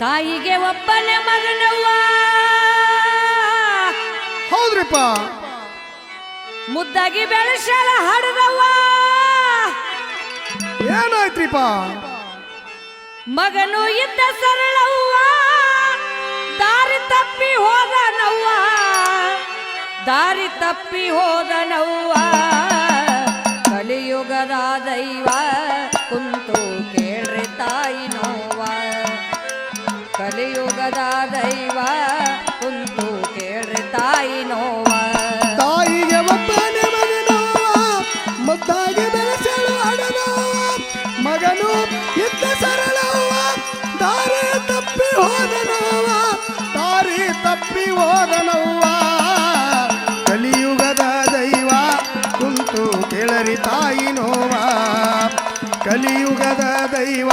ತಾಯಿಗೆ ಒಬ್ಬನೇ ಮಗನವ್ವ. ಹೌದ್ರಿಪ್ಪ. ಮುದ್ದಾಗಿ ಬೆಳೆಸಲ ಹಡದವ್ವ. ಏನಾಯ್ತ್ರಿಪ್ಪ? ಮಗನು ಇದ್ದ ಸರಳವ್ವ, ದಾರಿ ತಪ್ಪಿ ಹೋದನವ್ವ, ದಾರಿ ತಪ್ಪಿ ಹೋದನವ್ವ. ಕಲಿಯುಗದ ದೈವ ಕುಂತು ಕೇಳ್ರಿ ತಾಯಿ ನೋವ. ಕಲಿಯುಗದ ದೈವ ಕುಂತು ಕೇಳ್ರಿ ತಾಯಿ ನೋವ. ತಾಯಿಗೆ ಒಬ್ಬನೇ ಮಗನವ್ವ, ಮುದ್ದಾಗಿ ಬೆಳೆಸಲು ಹಡದವ್ವ. ಮಗನು ಇದ್ದ ಸರಳವ್ವ, ದಾರಿ ತಪ್ಪಿ ಹೋದನವ್ವ, ದಾರಿ ತಪ್ಪಿ ಹೋದನವ್ವ. ಕಲಿಯುಗದ ದೈವ ಕುಂತು ಕೇಳರಿ ತಾಯಿ ನೋವ. ಕಲಿಯುಗದ ದೈವ